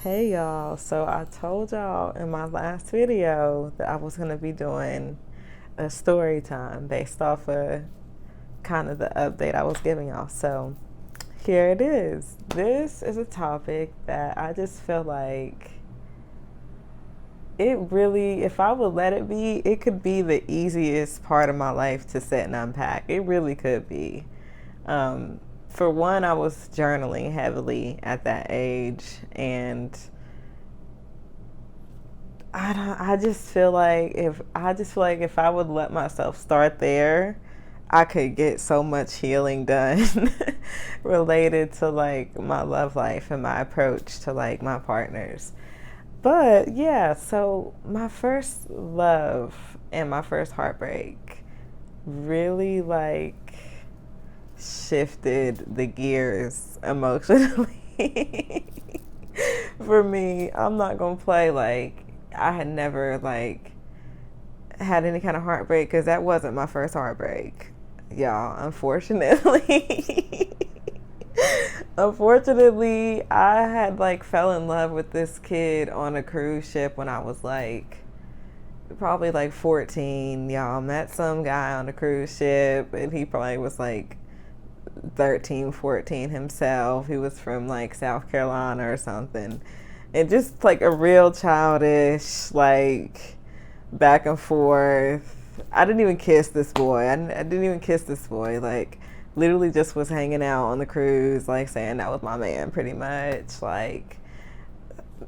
Hey y'all, so I told y'all in my last video that I was going to be doing a story time based off of kind of the update I was giving y'all. So here it is. This is a topic that I just feel like it really, if I would let it be, it could be the easiest part of my life to set and unpack. It really could be. For one, I was journaling heavily at that age, and I just feel like if I would let myself start there, I could get so much healing done related to like my love life and my approach to like my partners. But yeah, so my first love and my first heartbreak really like shifted the gears emotionally. For me, I'm not gonna play like I had never like had any kind of heartbreak because that wasn't my first heartbreak, y'all. Unfortunately, unfortunately, I had like fell in love with this kid on a cruise ship when I was like probably like 14. Y'all, met some guy on a cruise ship, and he probably was like 13, 14 himself. He was from like South Carolina or something. And just like a real childish, like back and forth. I didn't even kiss this boy. I didn't even kiss this boy. Like, literally just was hanging out on the cruise, like saying that was my man pretty much. Like,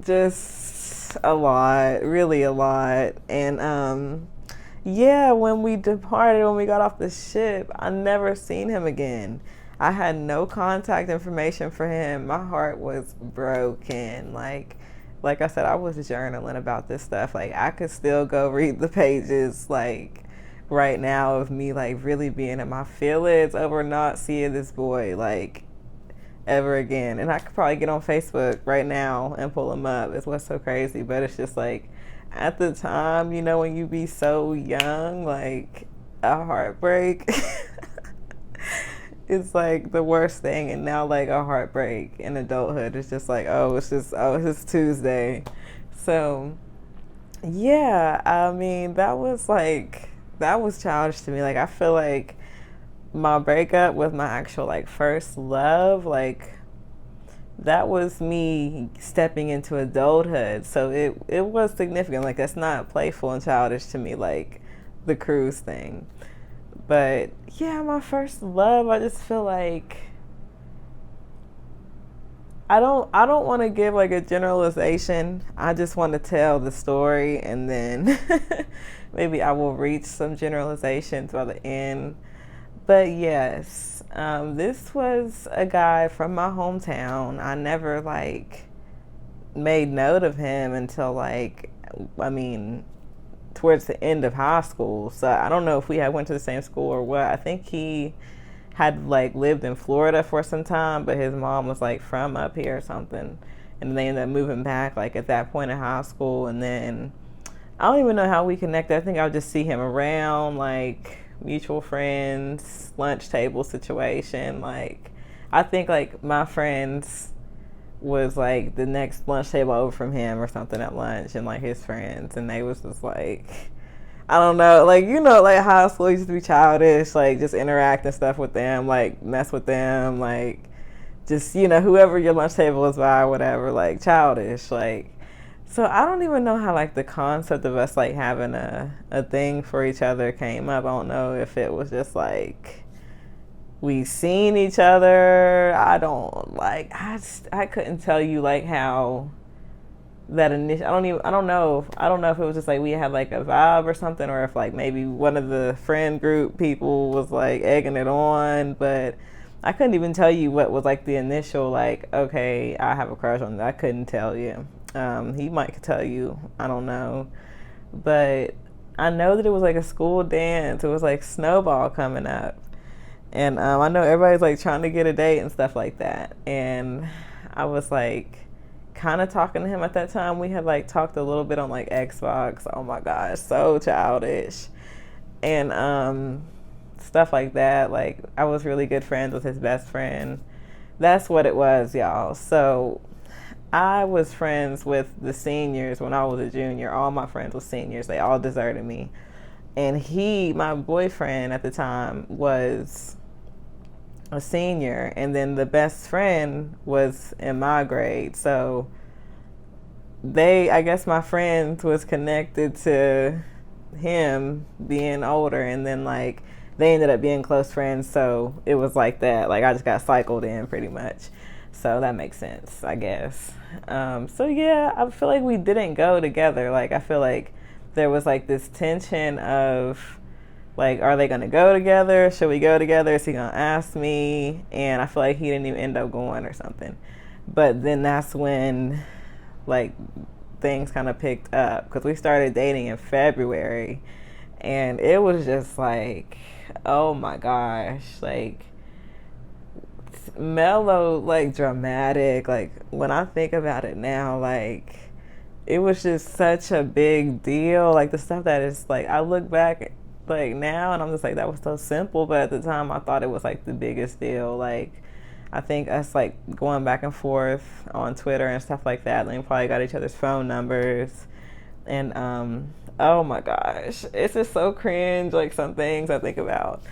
just a lot, really a lot. And, yeah, when we departed, when we got off the ship, I never seen him again. I had no contact information for him. My heart was broken. Like I said, I was journaling about this stuff. Like I could still go read the pages like right now of me like really being in my feelings over not seeing this boy like ever again. And I could probably get on Facebook right now and pull him up. It's what's so crazy, but it's just like at the time, you know, when you be so young, like a heartbreak it's like the worst thing. And now like a heartbreak in adulthood is just like, it's just Tuesday. So yeah, I mean that was childish to me. Like I feel like my breakup with my actual like first love, like that was me stepping into adulthood. So it was significant. Like that's not playful and childish to me like the cruise thing. But yeah, my first love, I just feel like I don't want to give like a generalization. I just want to tell the story, and then maybe I will reach some generalizations by the end. But yes, this was a guy from my hometown. I never like made note of him until like I mean towards the end of high school. So I don't know if we had went to the same school or what. I think he had like lived in Florida for some time, but his mom was like from up here or something. And they ended up moving back like at that point in high school. And then I don't even know how we connected. I think I would just see him around, like mutual friends, lunch table situation. Like I think like my friends was like the next lunch table over from him or something at lunch, and like his friends, and they was just like I don't know, like you know, like high school used to be childish, like just interact and stuff with them, like mess with them, like just you know whoever your lunch table was by, whatever, like childish, like. So I don't even know how like the concept of us like having a thing for each other came up. I don't know if it was just like we seen each other. I don't like I couldn't tell you like how that initial I don't know if it was just like we had like a vibe or something, or if like maybe one of the friend group people was like egging it on. But I couldn't even tell you what was like the initial like, okay, I have a crush on that. I couldn't tell you. He might tell you, I don't know. But I know that it was like a school dance. It was like snowball coming up, and I know everybody's like trying to get a date and stuff like that. And I was like kind of talking to him at that time. We had like talked a little bit on like Xbox. Oh my gosh, so childish. And stuff like that. Like I was really good friends with his best friend. That's what it was, y'all. So I was friends with the seniors when I was a junior. All my friends were seniors. They all deserted me. And my boyfriend at the time, was a senior, and then the best friend was in my grade. So I guess my friend was connected to him being older, and then like they ended up being close friends. So it was like that. Like I just got cycled in pretty much. So that makes sense, I guess. So yeah, I feel like we didn't go together. Like I feel like there was like this tension of like, are they gonna go together? Should we go together? Is he gonna ask me? And I feel like he didn't even end up going or something. But then that's when like things kind of picked up, because we started dating in February, and it was just like, oh my gosh, like mellow, like dramatic. Like when I think about it now, like it was just such a big deal. Like the stuff that is like, I look back like now and I'm just like, that was so simple, but at the time I thought it was like the biggest deal. Like I think us like going back and forth on Twitter and stuff like that, like we probably got each other's phone numbers, and oh my gosh, it's just so cringe, like some things I think about.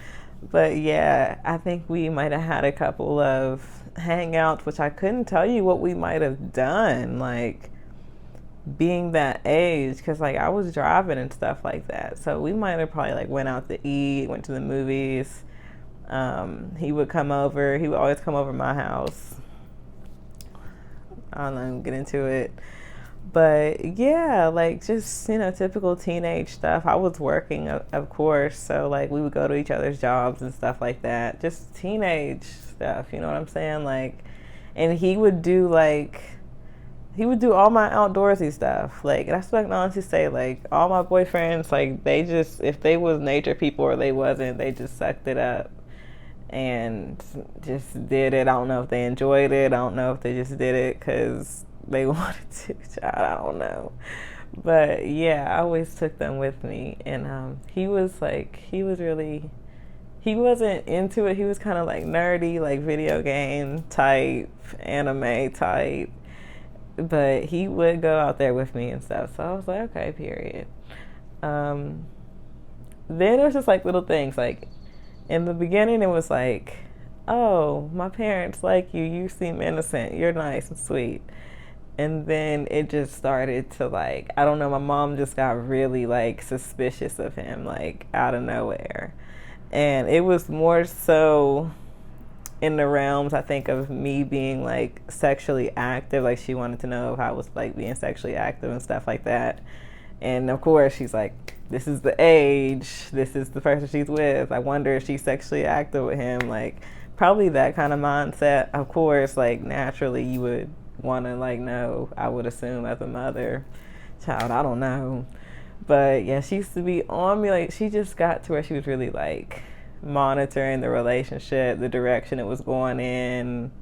But yeah, I think we might have had a couple of hangouts, which I couldn't tell you what we might have done, like being that age, because like I was driving and stuff like that. So we might have probably like went out to eat, went to the movies. He would come over. He would always come over my house. I don't know, get into it. But yeah, like just, typical teenage stuff. I was working, of course, so like we would go to each other's jobs and stuff like that. Just teenage stuff, you know what I'm saying? Like, and he would do all my outdoorsy stuff. Like, that's what I can honestly say. Like, all my boyfriends, like, they just, if they was nature people or they wasn't, they just sucked it up and just did it. I don't know if they enjoyed it. I don't know if they just did it because they wanted to. I don't know. But yeah, I always took them with me. And he wasn't into it. He was kind of like nerdy, like video game type, anime type. But he would go out there with me and stuff. So I was like, okay, period. Then it was just like little things. Like in the beginning, it was like, oh, my parents like you. You seem innocent. You're nice and sweet. And then it just started to like, I don't know, my mom just got really like suspicious of him, like out of nowhere. And it was more so in the realms, I think, of me being like sexually active. Like she wanted to know if I was like being sexually active and stuff like that. And of course she's like, this is the age, this is the person she's with, I wonder if she's sexually active with him. Like probably that kind of mindset. Of course, like naturally you would want to like know, I would assume, as a mother. Child, I don't know. But yeah, she used to be on me. Like she just got to where she was really like monitoring the relationship, the direction it was going in,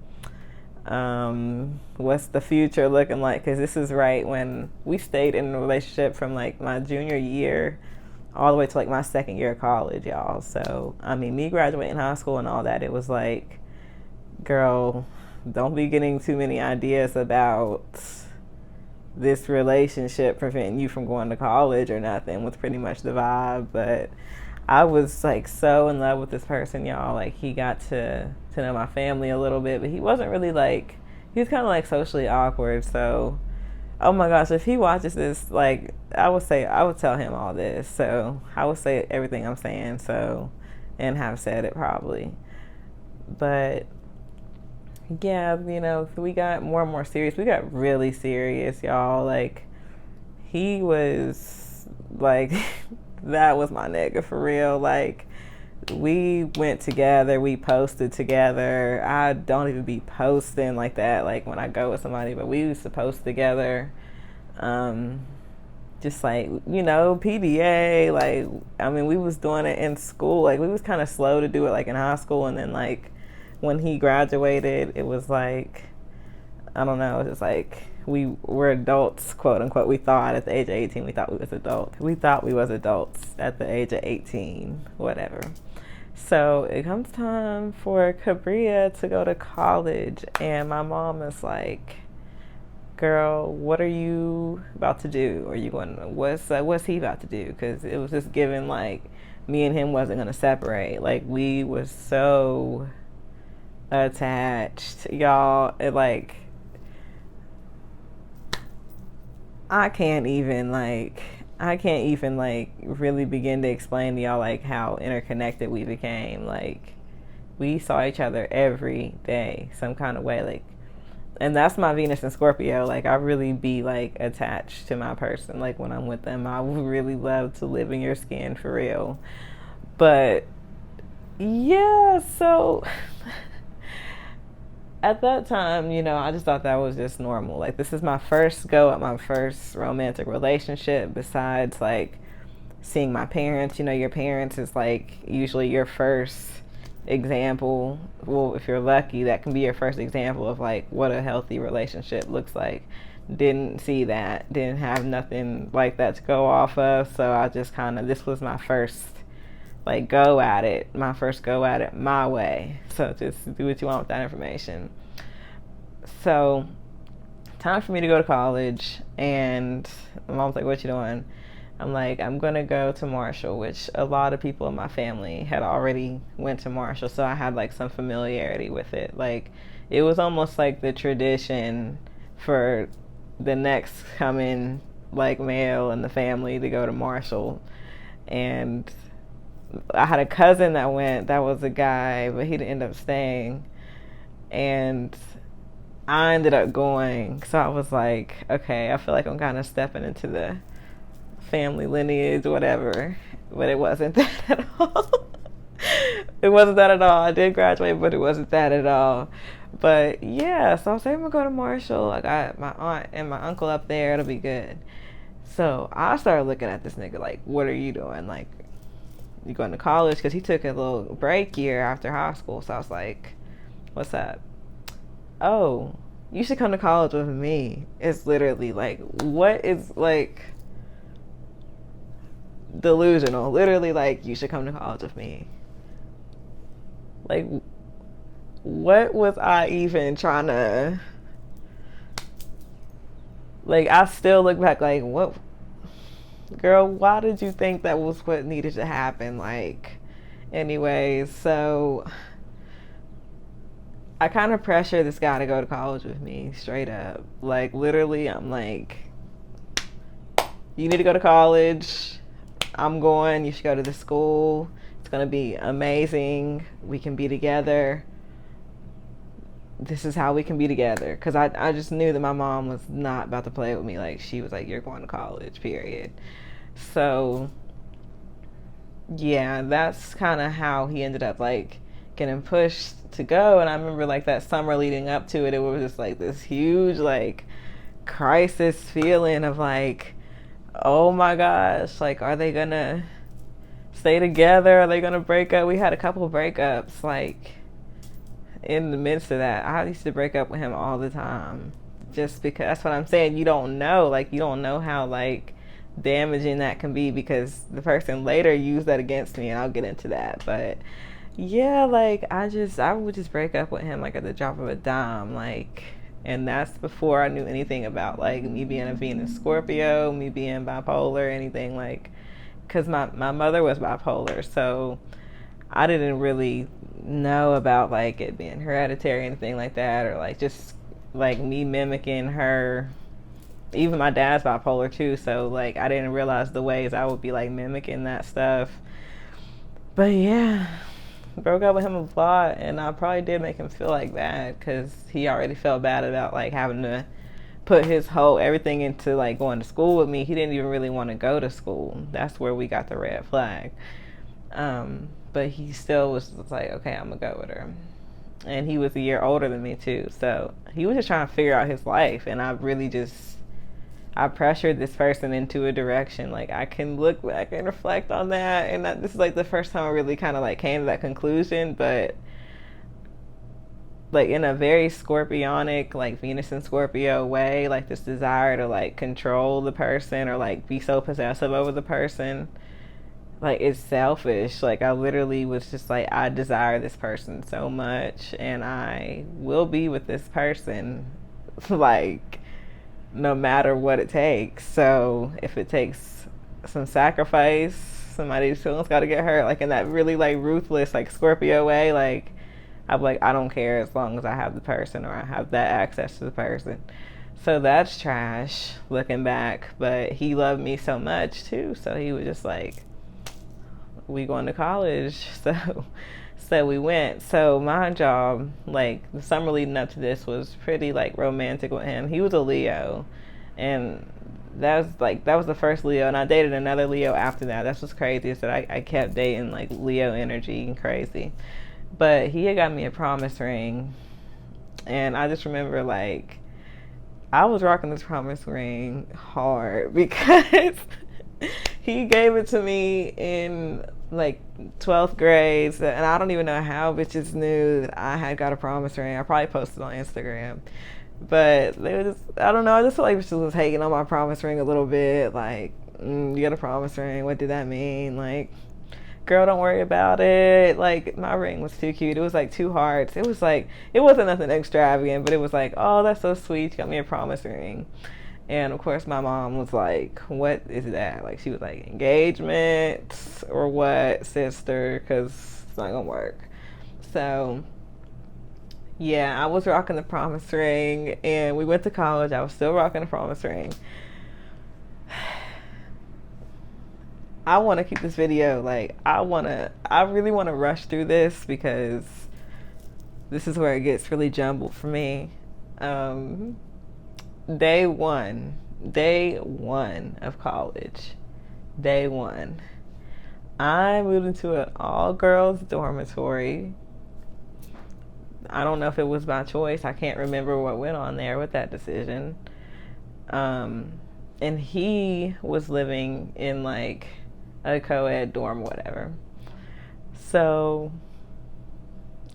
what's the future looking like, because this is right when we stayed in a relationship from like my junior year all the way to like my second year of college, y'all. So I mean, me graduating high school and all that, it was like, girl, don't be getting too many ideas about this relationship preventing you from going to college or nothing, was pretty much the vibe. But I was like so in love with this person, y'all. Like he got to know my family a little bit, but he wasn't really like, he was kind of like socially awkward. So oh my gosh, if he watches this, like I would tell him all this. So I would say everything I'm saying, so, and have said it probably. But yeah, we got more and more serious. We got really serious, y'all. Like he was like that was my nigga for real. Like we went together, we posted together. I don't even be posting like that, like when I go with somebody, but we used to post together. Just like, PDA, like, I mean, we was doing it in school. Like we was kind of slow to do it like in high school, and then like when he graduated, it was like, I don't know, it was like we were adults, quote unquote. We thought at the age of 18, we thought we was adults. We thought we was adults at the age of 18, whatever. So it comes time for Kabrea to go to college, and my mom is like, girl, what are you about to do? Are you going to, what's he about to do? Because it was just given like me and him wasn't going to separate. Like we was so attached, y'all. It like, I can't even like really begin to explain to y'all like how interconnected we became. Like we saw each other every day, some kind of way. Like, and that's my Venus and Scorpio. Like I really be like attached to my person. Like when I'm with them, I would really love to live in your skin for real. But yeah, so at that time, I just thought that was just normal. Like this is my first go at my first romantic relationship besides like seeing my parents. Your parents is like usually your first example. Well, if you're lucky, that can be your first example of like what a healthy relationship looks like. Didn't see that, didn't have nothing like that to go off of, so I just this was my first like go at it, my way. So just do what you want with that information. So time for me to go to college, and my mom's like, what you doing? I'm like, I'm gonna go to Marshall, which a lot of people in my family had already went to Marshall, so I had like some familiarity with it. Like it was almost like the tradition for the next coming like male in the family to go to Marshall. And I had a cousin that went, that was a guy, but he didn't end up staying. And I ended up going. So I was like, okay, I feel like I'm kind of stepping into the family lineage, whatever. But it wasn't that at all. It wasn't that at all. I did graduate, but it wasn't that at all. But yeah, so I was like, I'm going to go to Marshall. I got my aunt and my uncle up there. It'll be good. So I started looking at this nigga like, what are you doing? Like, you going to college? Because he took a little break year after high school. So I was like, what's up? Oh, you should come to college with me. It's literally like, what is like delusional? Literally like, you should come to college with me. Like, what was I even trying to, like, I still look back like, what, girl, why did you think that was what needed to happen? Like, anyways, so I kind of pressure this guy to go to college with me, straight up. Like, literally, I'm like, you need to go to college. I'm going. You should go to the school. It's going to be amazing. We can be together. This is how we can be together. Because I just knew that my mom was not about to play with me. Like, she was like, you're going to college, period. So, yeah, that's kind of how he ended up, like, getting pushed to go. And I remember, like, that summer leading up to it, it was just, like, this huge, like, crisis feeling of, like, oh, my gosh, like, are they going to stay together? Are they going to break up? We had a couple breakups, like, in the midst of that. I used to break up with him all the time. Just because, that's what I'm saying. You don't know. Like, you don't know how, like, damaging that can be, because the person later used that against me, and I'll get into that. But yeah, like, I would just break up with him like at the drop of a dime, like, and that's before I knew anything about like me being a Venus Scorpio, me being bipolar, anything, like, because my mother was bipolar, so I didn't really know about like it being hereditary or anything like that, or like just like me mimicking her. Even my dad's bipolar too, so like I didn't realize the ways I would be like mimicking that stuff. But yeah, broke up with him a lot, and I probably did make him feel like bad, because he already felt bad about like having to put his whole everything into like going to school with me. He didn't even really want to go to school. That's where we got the red flag. But he still was like, okay, I'm gonna go with her. And he was a year older than me too, so he was just trying to figure out his life, and I pressured this person into a direction. Like, I can look back and reflect on that, and this is like the first time I really kind of like came to that conclusion. But like in a very scorpionic, like Venus and Scorpio way, like this desire to like control the person or like be so possessive over the person, like it's selfish. Like I literally was just like, I desire this person so much, and I will be with this person like no matter what it takes. So if it takes some sacrifice, somebody's feelings got to get hurt, like in that really like ruthless like Scorpio way, like I'm like, I don't care as long as I have the person or I have that access to the person. So that's trash looking back, but he loved me so much too, so he was just like, we going to college. So we went. So my job, like the summer leading up to this, was pretty like romantic with him. He was a Leo, and that was the first Leo, and I dated another Leo after that. That's what's crazy, is that I kept dating like Leo energy and crazy. But he had got me a promise ring, and I just remember like I was rocking this promise ring hard because he gave it to me in like 12th grade, and I don't even know how bitches knew that I had got a promise ring. I probably posted on Instagram, but they were just, I don't know, I just felt like bitches was hating on my promise ring a little bit, like, you got a promise ring, what did that mean? Like, girl, don't worry about it. Like, my ring was too cute. It was like 2 hearts. It was like, it wasn't nothing extravagant, but it was like, oh, that's so sweet, you got me a promise ring. And of course my mom was like, what is that? Like, she was like, engagement or what, sister, because it's not gonna work. So yeah, I was rocking the promise ring, and we went to college. I was still rocking the promise ring. I want to keep this video, like, I really want to rush through this because this is where it gets really jumbled for me. Day one of college, day one, I moved into an all-girls dormitory. I don't know if it was by choice. I can't remember what went on there with that decision. And he was living in like a co-ed dorm or whatever. So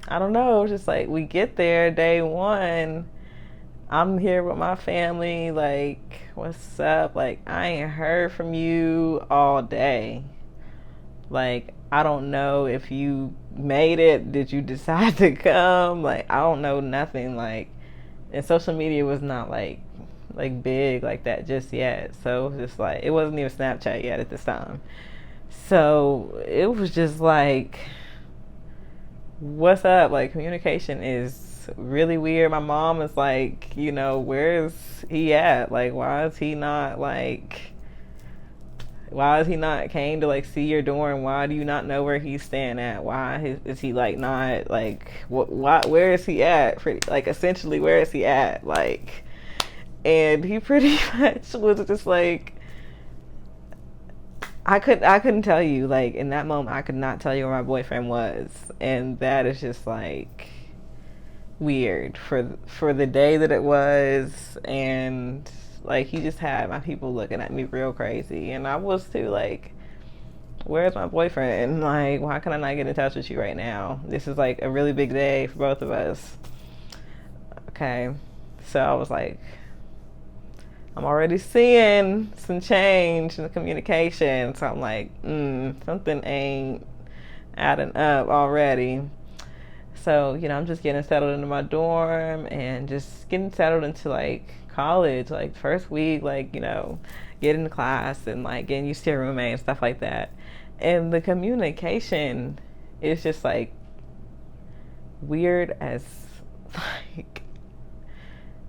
I don't know, it was just like, we get there day one, I'm here with my family, like, what's up? Like, I ain't heard from you all day. Like, I don't know if you made it. Did you decide to come? Like, I don't know nothing. Like, and social media was not like big like that just yet. So it was just like, it wasn't even Snapchat yet at this time. So it was just like, what's up? Like, communication is really weird. My mom is like, you know, where's he at? Like, why is he not came to like see your dorm? Why do you not know where he's staying at? Why is he like not like where is he at? Pretty, like, essentially, where is he at? Like, and he pretty much was just like, I couldn't tell you, like, in that moment I could not tell you where my boyfriend was. And that is just like weird for the day that it was. And like, he just had my people looking at me real crazy, and I was too, like, where's my boyfriend? Like, why can I not get in touch with you right now? This is like a really big day for both of us. Okay, so I was like, I'm already seeing some change in the communication. So I'm like, something ain't adding up already. So, you know, I'm just getting settled into my dorm and just getting settled into like college, like first week, like, you know, getting to class and like getting used to your roommate and stuff like that. And the communication is just like weird as like,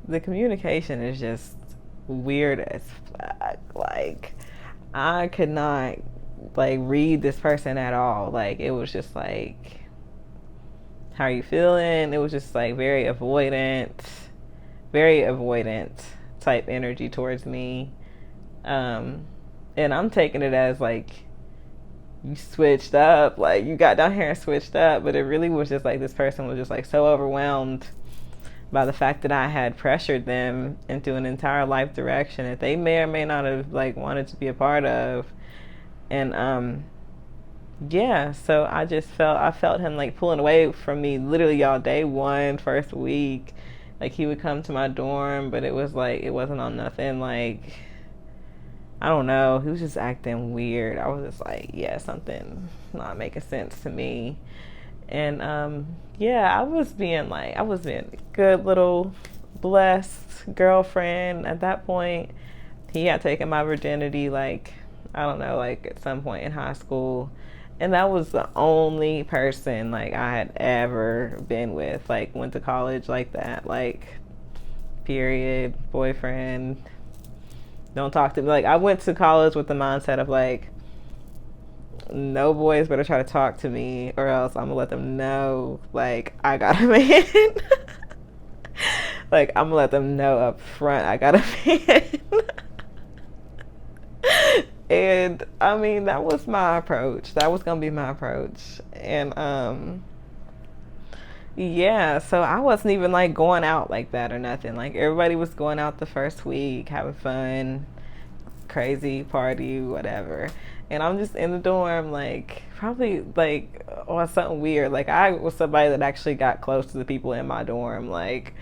the communication is just weird as fuck. Like, I could not like read this person at all. Like, it was just like, how are you feeling? It was just like very avoidant type energy towards me. And I'm taking it as like, you switched up, like you got down here and switched up. But it really was just like, this person was just like so overwhelmed by the fact that I had pressured them into an entire life direction that they may or may not have like wanted to be a part of. And yeah, so I felt him like pulling away from me literally, y'all, day one, first week. Like, he would come to my dorm, but it was like, it wasn't on nothing. Like, I don't know, he was just acting weird. I was just like, yeah, something not making sense to me. And yeah, I was being a good little blessed girlfriend at that point. He had taken my virginity, like, I don't know, like at some point in high school. And that was the only person like I had ever been with, like went to college like that, like period, boyfriend, don't talk to me. Like I went to college with the mindset of like, no boys better try to talk to me or else I'm gonna let them know like I got a man. Like I'm gonna let them know up front I got a man. And I mean that was my approach. That was gonna be my approach. And yeah, so I wasn't even like going out like that or nothing. Like everybody was going out the first week, having fun, crazy party, whatever. And I'm just in the dorm, like probably like on something weird. Like I was somebody that actually got close to the people in my dorm, like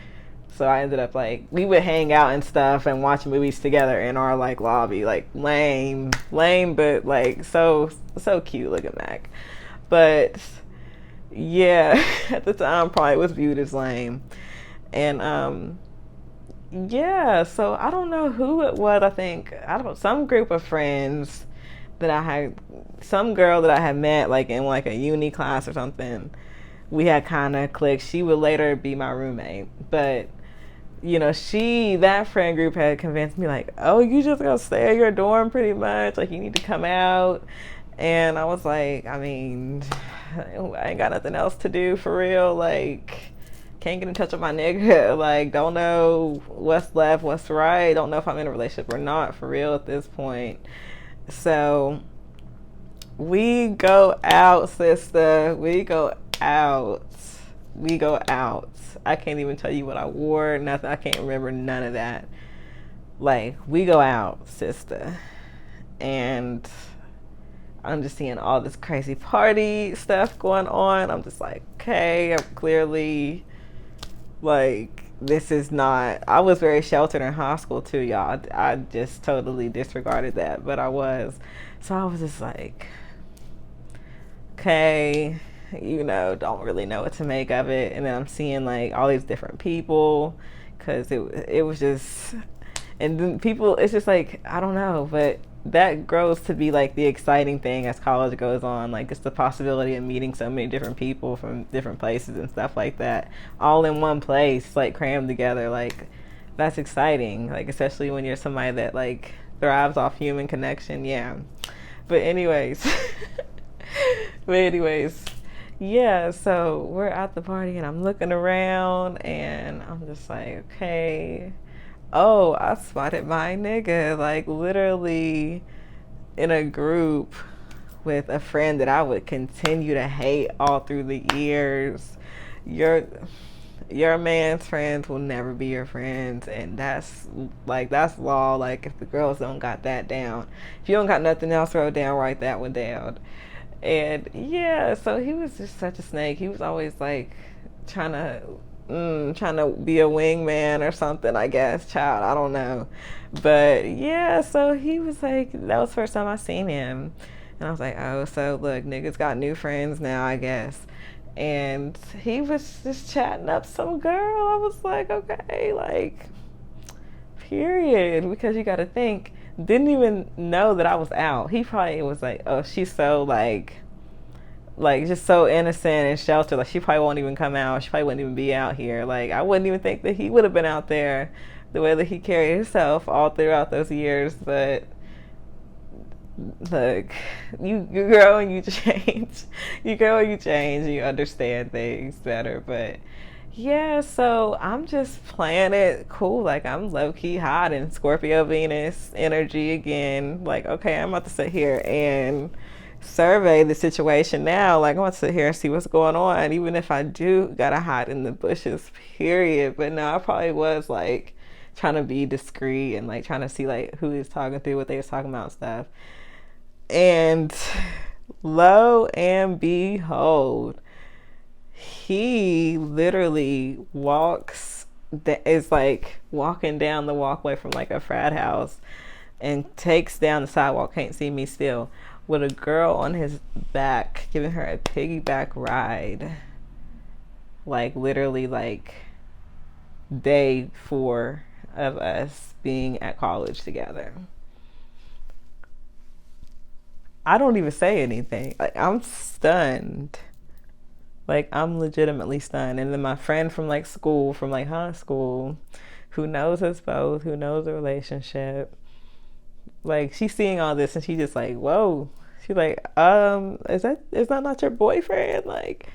so I ended up like we would hang out and stuff and watch movies together in our like lobby, like lame, but like so cute looking back. But yeah, at the time probably was viewed as lame. And yeah, so I don't know who it was. I don't some group of friends that I had, some girl that I had met like in like a uni class or something. We had kind of clicked. She would later be my roommate, but you know, that friend group had convinced me like, oh, you just gonna stay at your dorm pretty much, like you need to come out. And I was like, I mean, I ain't got nothing else to do for real, like can't get in touch with my nigga, like don't know what's left, what's right, don't know if I'm in a relationship or not for real at this point. So we go out, sister, we go out. I can't even tell you what I wore, nothing. I can't remember none of that. Like, we go out, sister. And I'm just seeing all this crazy party stuff going on. I'm just like, okay, I'm clearly, like, this is not, I was very sheltered in high school too, y'all. I just totally disregarded that, but I was. So I was just like, okay, you know, don't really know what to make of it. And then I'm seeing like all these different people, because it was just, and then people, it's just like, I don't know, but that grows to be like the exciting thing as college goes on, like just the possibility of meeting so many different people from different places and stuff like that, all in one place, like crammed together. Like that's exciting, like especially when you're somebody that like thrives off human connection. Yeah, but anyways yeah, so we're at the party and I'm looking around and I'm just like, okay, oh, I spotted my nigga, like literally in a group with a friend that I would continue to hate all through the years. Your man's friends will never be your friends, and that's law. Like if the girls don't got that down, if you don't got nothing else wrote down, write that one down. And yeah, so he was just such a snake. He was always like trying to be a wingman or something, I guess, child, I don't know. But yeah, so he was like, that was the first time I seen him. And I was like, oh, so look, niggas got new friends now, I guess. And he was just chatting up some girl. I was like, okay, like, period. Because you got to think, didn't even know that I was out. He probably was like, oh, she's so like just so innocent and sheltered. Like she probably won't even come out. She probably wouldn't even be out here. Like I wouldn't even think that he would have been out there the way that he carried himself all throughout those years. But look, you grow and you change. You grow and you change and you understand things better. But yeah, so I'm just playing it cool. Like I'm low key hot in Scorpio Venus energy again. Like, okay, I'm about to sit here and survey the situation now. Like I'm about to sit here and see what's going on, even if I do gotta hide in the bushes, period. But no, I probably was like trying to be discreet and like trying to see like who he was talking through, what they was talking about and stuff. And lo and behold, he literally is like walking down the walkway from like a frat house and takes down the sidewalk, can't see me still, with a girl on his back, giving her a piggyback ride. Like literally like day 4 of us being at college together. I don't even say anything. Like, I'm stunned. Like, I'm legitimately stunned. And then my friend from like school, from like high school, who knows us both, who knows the relationship, like, she's seeing all this and she just like, whoa. She's like, is that not your boyfriend? Like,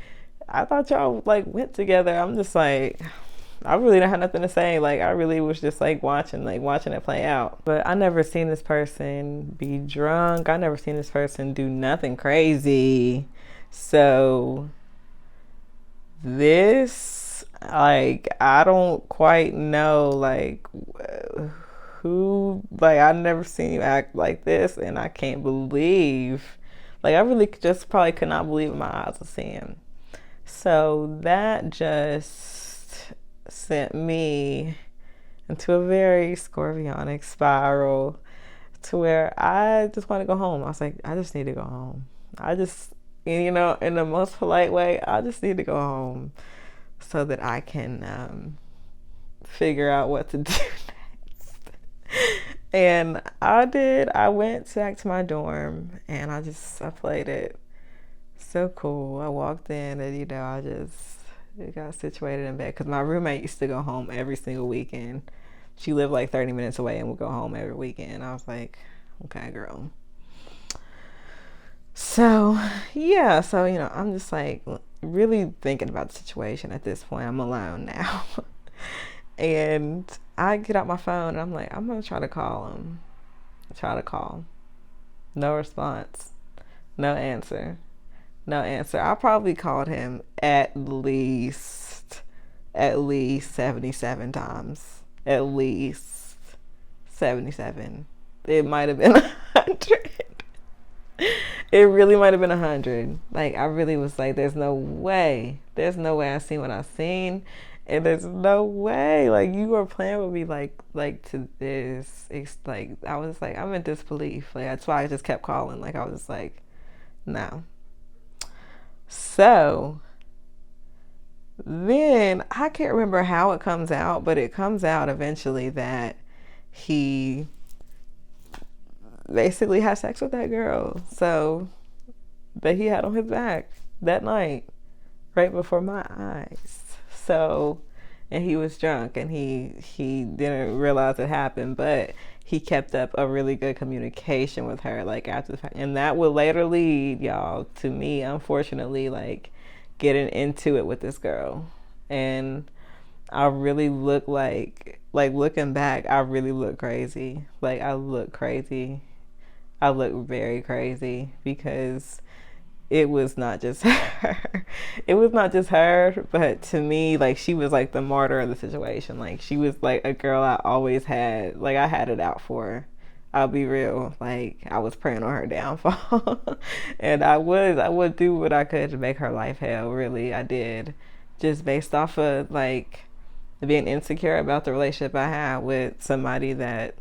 I thought y'all like went together. I'm just like, I really don't have nothing to say. Like, I really was just like watching it play out. But I never seen this person be drunk. I never seen this person do nothing crazy. So this, like, I don't quite know, like, who, like, I never seen you act like this, and I can't believe, like, I really just probably could not believe what my eyes were seeing. So that just sent me into a very scorpionic spiral to where I just want to go home. I was like, I just need to go home. I just, in the most polite way, I just need to go home so that I can figure out what to do next. And I did. I went back to my dorm and I played it so cool. I walked in and, I just got situated in bed because my roommate used to go home every single weekend. She lived like 30 minutes away and would go home every weekend. I was like, okay, girl. So, yeah, so, I'm just like really thinking about the situation at this point. I'm alone now. And I get out my phone and I'm like, I'm going to try to call him. Try to call. No response. No answer. No answer. I probably called him at least 77 times. At least 77. It might have been 100. It really might have been 100. Like, I really was like, there's no way I seen what I seen, and there's no way, like, you are playing with me like to this. It's like, I was like, I'm in disbelief. Like, that's why I just kept calling. Like, I was just like, no. So then I can't remember how it comes out, but it comes out eventually that he basically had sex with that girl. So that he had on his back that night, right before my eyes. So, and he was drunk and he didn't realize it happened, but he kept up a really good communication with her, like, after the fact. And that would later lead, y'all, to me, unfortunately, like, getting into it with this girl. And I really look like looking back, I really look crazy. Like, I look crazy. I look very crazy because it was not just her. It was not just her, but to me, like, she was like the martyr of the situation. Like, she was like a girl I always had, like, I had it out for her. I'll be real. Like, I was praying on her downfall. And I would do what I could to make her life hell. Really, I did. Just based off of, like, being insecure about the relationship I had with somebody that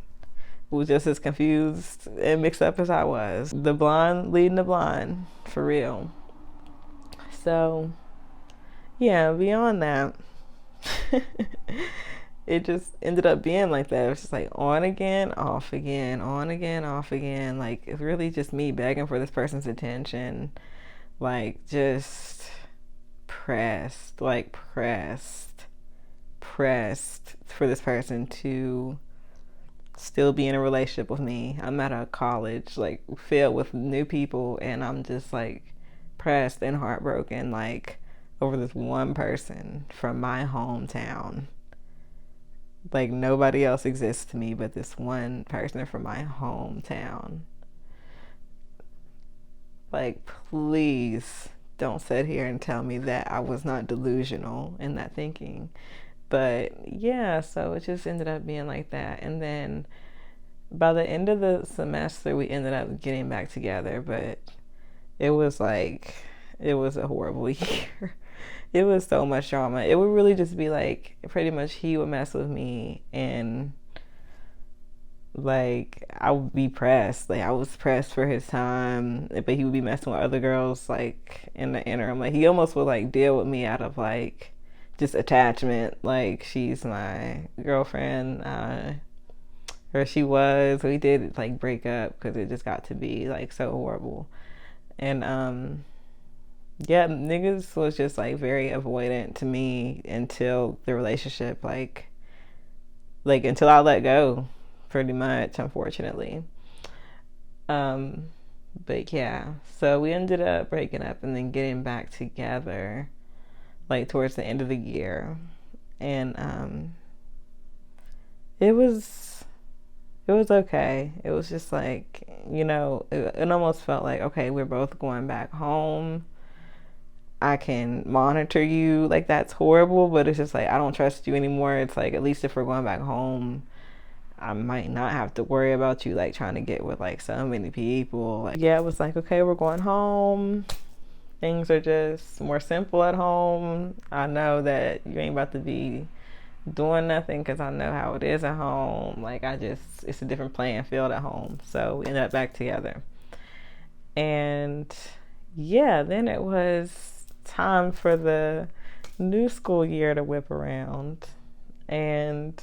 was just as confused and mixed up as I was. The blind leading the blind, for real. So, yeah, beyond that, it just ended up being like that. It was just like on again, off again, on again, off again. Like, it's really just me begging for this person's attention. Like, just pressed for this person to still be in a relationship with me. I'm at a college, like, filled with new people, and I'm just, like, pressed and heartbroken, like, over this one person from my hometown. Like, nobody else exists to me but this one person from my hometown. Like, please don't sit here and tell me that I was not delusional in that thinking. But yeah, so it just ended up being like that. And then by the end of the semester, we ended up getting back together. But it was a horrible year. It was so much drama. It would really just be like, pretty much he would mess with me and, like, I would be pressed. Like, I was pressed for his time, but he would be messing with other girls, like, in the interim. Like, he almost would, like, deal with me out of, like, just attachment. Like, she's my girlfriend, or she was. We did like break up because it just got to be like so horrible. And yeah, niggas was just like very avoidant to me until the relationship, like until I let go, pretty much, unfortunately. Um, but yeah, so we ended up breaking up and then getting back together like towards the end of the year. And it was it was okay. It was just like, it almost felt like, okay, we're both going back home. I can monitor you. Like, that's horrible, but it's just like, I don't trust you anymore. It's like, at least if we're going back home, I might not have to worry about you like trying to get with like so many people. Like, yeah, it was like, okay, we're going home. Things are just more simple at home. I know that you ain't about to be doing nothing because I know how it is at home. Like, it's a different playing field at home. So we ended up back together. And yeah, then it was time for the new school year to whip around. And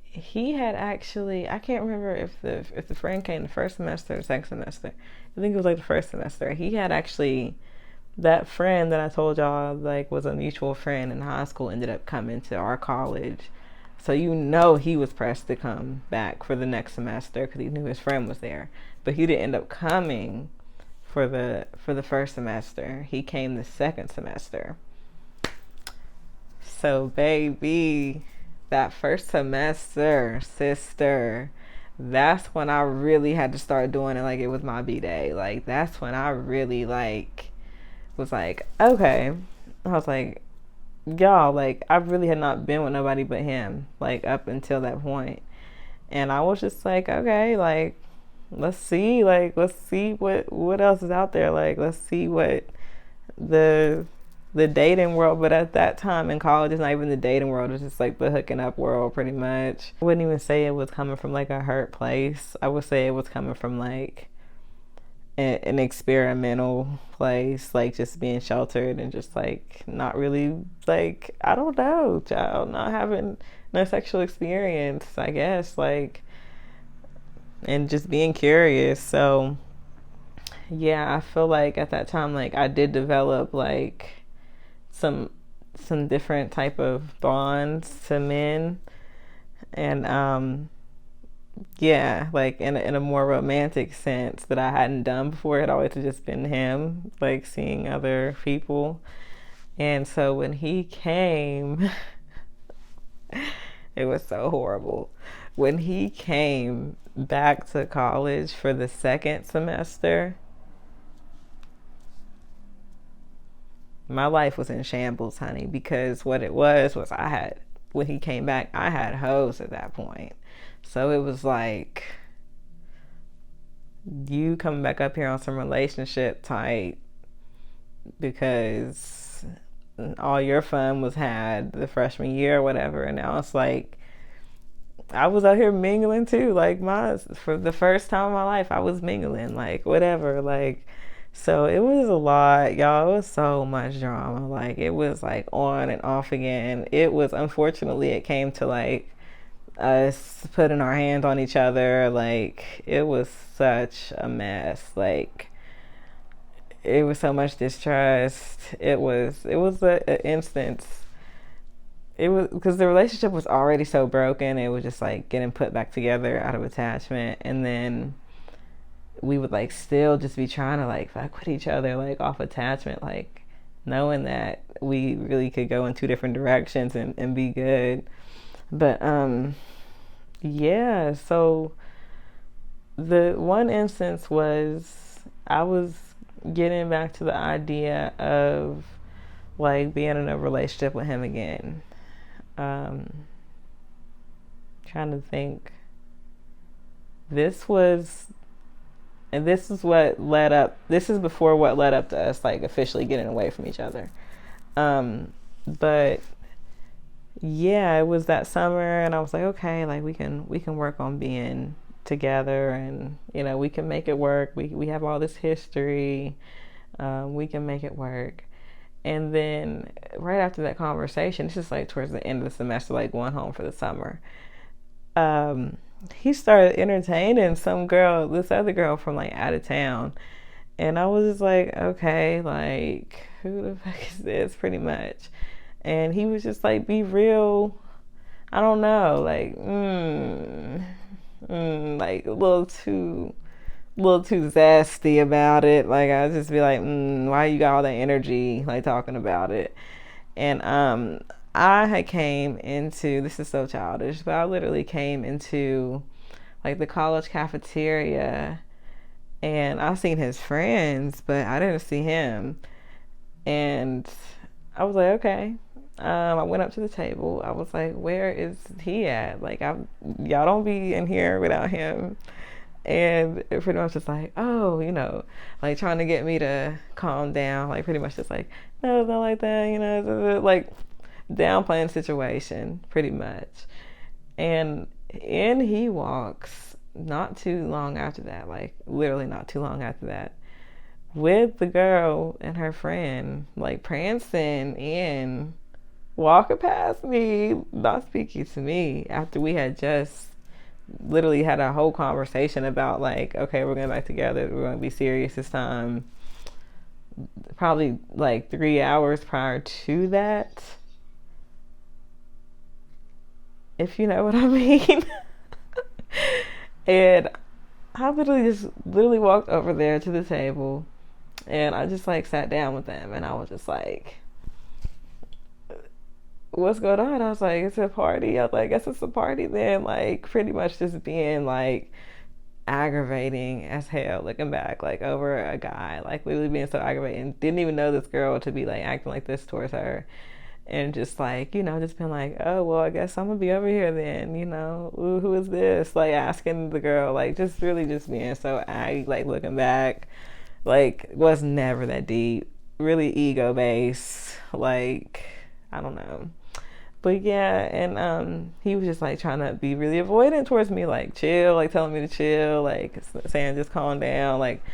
he had actually, I can't remember if the friend came the first semester or the second semester. I think it was like the first semester. He had actually, that friend that I told y'all like was a mutual friend in high school, ended up coming to our college. So he was pressed to come back for the next semester because he knew his friend was there. But he didn't end up coming for the first semester. He came the second semester. So baby, that first semester, sister, that's when I really had to start doing it like it was my B-day. Like, that's when I really like was like, okay. I was like, y'all, like, I really had not been with nobody but him, like, up until that point. And I was just like, okay, like, let's see what else is out there. Like, let's see what the dating world, but at that time in college, it's not even the dating world, it's just like the hooking up world, pretty much. I wouldn't even say it was coming from like a hurt place. I would say it was coming from like an experimental place, like just being sheltered and just like not really, like, I don't know, child, not having no sexual experience, I guess, like, and just being curious. So yeah, I feel like at that time, like, I did develop like some different type of bonds to men. And yeah, like in a more romantic sense that I hadn't done before. It always just been him, like seeing other people. And so when he came, it was so horrible. When he came back to college for the second semester, my life was in shambles, honey, because what it was when he came back, I had hoes at that point. So it was like, you coming back up here on some relationship type because all your fun was had the freshman year or whatever. And now it's like, I was out here mingling too. Like, for the first time in my life, I was mingling, like, whatever, like. So it was a lot, y'all. It was so much drama. Like, it was like on and off again. It was, unfortunately, it came to like us putting our hands on each other. Like, it was such a mess. Like, it was so much distrust. It was an instance. It was because the relationship was already so broken. It was just like getting put back together out of attachment, and then we would like still just be trying to like fuck with each other, like off attachment, like knowing that we really could go in two different directions and be good. But yeah, so the one instance was I was getting back to the idea of like being in a relationship with him again. Trying to think. This was, and this is what led up, this is before what led up to us like officially getting away from each other. But yeah, it was that summer and I was like, okay, like we can work on being together, and we can make it work. We have all this history. We can make it work. And then right after that conversation, it's just like towards the end of the semester, like going home for the summer, um, he started entertaining some girl, this other girl from like out of town. And I was just like, okay, like, who the fuck is this, pretty much. And he was just like, be real, I don't know, like, like a little too zesty about it. Like I just be like, why you got all that energy, like talking about it? And I had came into, this is so childish, but I literally came into like the college cafeteria, and I seen his friends, but I didn't see him. And I was like, okay. I went up to the table. I was like, where is he at? Like, y'all don't be in here without him. And it pretty much just like, oh, like trying to get me to calm down. Like, pretty much just like, no, it's not like that, like downplaying the situation, pretty much. And in he walks not too long after that, like literally not too long after that, with the girl and her friend, like prancing in, walking past me, not speaking to me after we had just literally had a whole conversation about like, okay, we're going back together, we're going to be serious this time. Probably like 3 hours prior to that, if you know what I mean. And I literally walked over there to the table, and I just like sat down with them, and I was just like, what's going on? I was like, it's a party. I was like, I guess it's a party then. Like, pretty much just being like aggravating as hell, looking back, like over a guy, like literally being so aggravating. Didn't even know this girl to be like acting like this towards her. And just like, just been like, oh, well, I guess I'm gonna be over here then, ooh, who is this? Like asking the girl, like just really just being so like looking back, like was never that deep, really ego based, like, I don't know. But yeah, and he was just like trying to be really avoidant towards me, like chill, like telling me to chill, like saying just calm down, like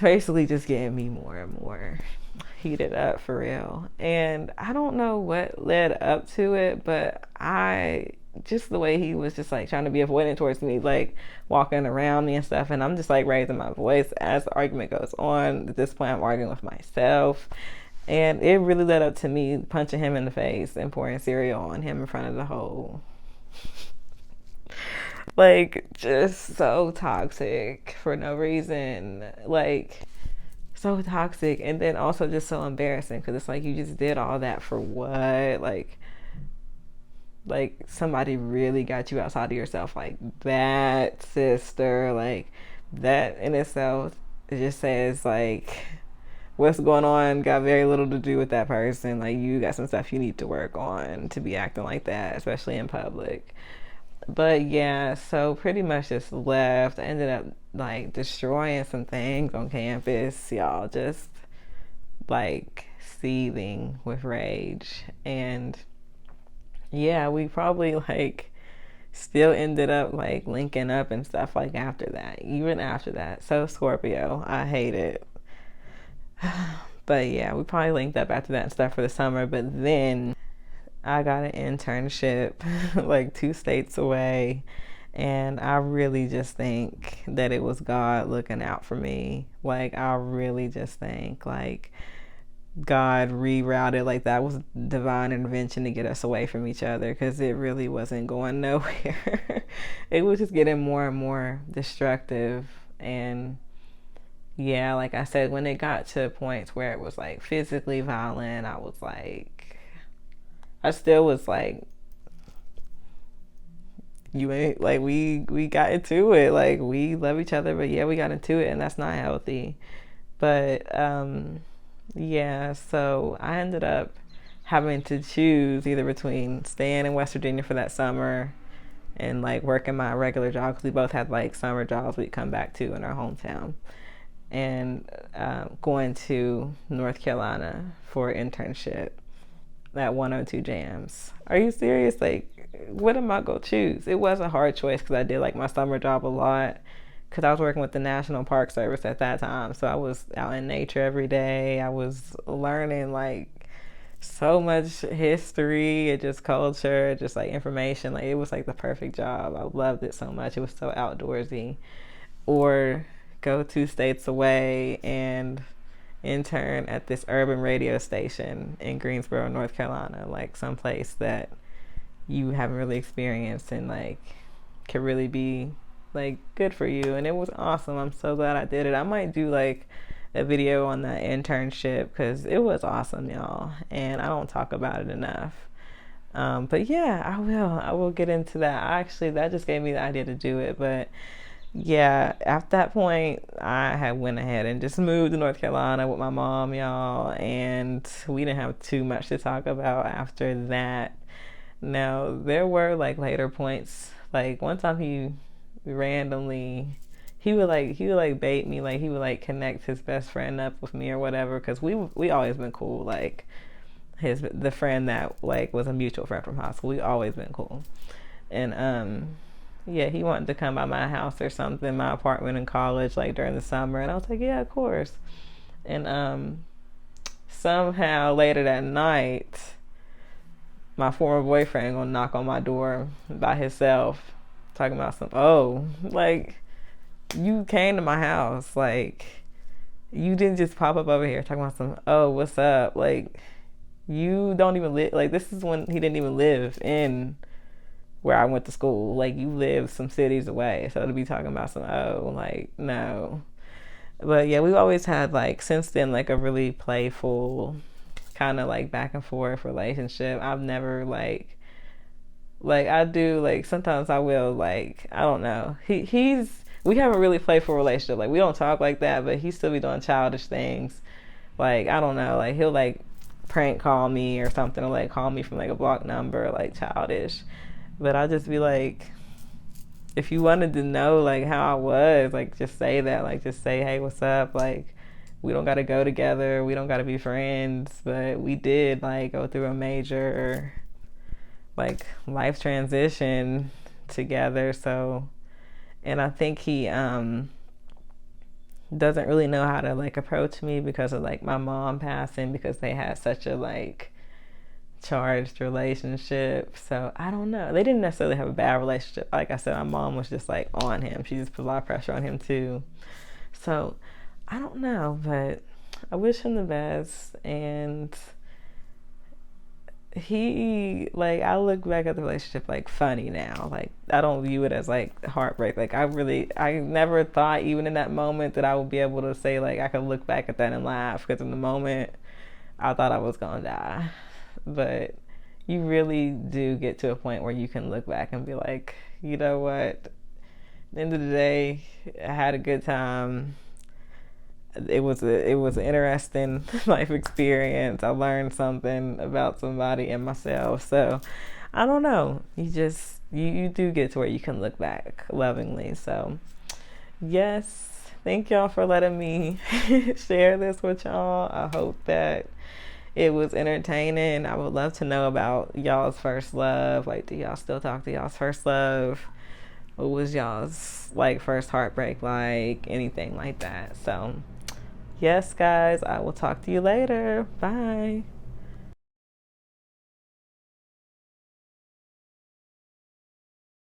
basically just getting me more and more heated up for real. And I don't know what led up to it, but just the way he was just like trying to be avoidant towards me, like walking around me and stuff, and I'm just like raising my voice as the argument goes on. At this point I'm arguing with myself, and it really led up to me punching him in the face and pouring cereal on him in front of the whole like just so toxic for no reason, like so toxic. And then also just so embarrassing, because it's like, you just did all that for what? Like somebody really got you outside of yourself like that, sister. Like that in itself, it just says like what's going on got very little to do with that person. Like you got some stuff you need to work on to be acting like that, especially in public. But yeah, so pretty much just left. I ended up like destroying some things on campus, y'all, just like seething with rage. And yeah, we probably like still ended up like linking up and stuff like after that, even after that. So Scorpio, I hate it. But yeah, we probably linked up after that and stuff for the summer. But then I got an internship like 2 states away, and I really just think that it was God looking out for me. Like I really just think like God rerouted, like that was divine intervention to get us away from each other, because it really wasn't going nowhere. It was just getting more and more destructive. And yeah, like I said, when it got to points where it was like physically violent, I was like, I still was like, you ain't like, we got into it, like we love each other, but yeah, we got into it, and that's not healthy. But yeah, so I ended up having to choose either between staying in West Virginia for that summer and like working my regular job, because we both had like summer jobs we'd come back to in our hometown, and going to North Carolina for an internship at 102 Jams. Are you serious? Like, what am I gonna choose? It was a hard choice, because I did like my summer job a lot, because I was working with the National Park Service at that time. So I was out in nature every day. I was learning like so much history and just culture, just like information. Like it was like the perfect job. I loved it so much. It was so outdoorsy. Or go 2 states away and intern at this urban radio station in Greensboro, North Carolina, like someplace that you haven't really experienced and like could really be like good for you. And it was awesome. I'm so glad I did it. I might do like a video on that internship because it was awesome, y'all, and I don't talk about it enough. But yeah, I will get into that. Actually, that just gave me the idea to do it. But yeah, at that point I had went ahead and just moved to North Carolina with my mom, y'all, and we didn't have too much to talk about after that. Now there were like later points, like one time randomly he would like bait me, like he would like connect his best friend up with me or whatever, because we always been cool, like the friend that like was a mutual friend from high school, we always been cool. And yeah, he wanted to come by my house or something, my apartment in college, like during the summer, and I was like, yeah, of course. And somehow later that night, my former boyfriend gonna knock on my door by himself, talking about some, oh, like you came to my house, like you didn't just pop up over here talking about some, oh, what's up, like you don't even live, like this is when he didn't even live in where I went to school, like you live some cities away, so to be talking about some, oh, like no. But yeah, we've always had like since then like a really playful kind of like back and forth relationship. I've never like I do, like sometimes I will, like I don't know, he's we have a really playful relationship, like we don't talk like that, but he still be doing childish things, like I don't know, like he'll like prank call me or something, or like call me from like a block number, like childish. But I'll just be like, if you wanted to know like how I was, like just say that, like just say, hey, what's up, like we don't got to go together, we don't got to be friends, but we did like go through a major like life transition together. So, and I think he doesn't really know how to like approach me because of like my mom passing, because they had such a like charged relationship. So I don't know, they didn't necessarily have a bad relationship. Like I said, my mom was just like on him, she just put a lot of pressure on him too. So I don't know, but I wish him the best. And he, like, I look back at the relationship like funny now, like I don't view it as like heartbreak. Like I never thought even in that moment that I would be able to say like I could look back at that and laugh, because in the moment I thought I was gonna die. But you really do get to a point where you can look back and be like, you know what, at the end of the day, I had a good time. It was an interesting life experience. I learned something about somebody and myself. So I don't know. You do get to where you can look back lovingly. So yes, thank y'all for letting me share this with y'all. I hope that it was entertaining. I would love to know about y'all's first love. Like, do y'all still talk to y'all's first love? What was y'all's like first heartbreak like? Anything like that. So yes, guys, I will talk to you later. Bye.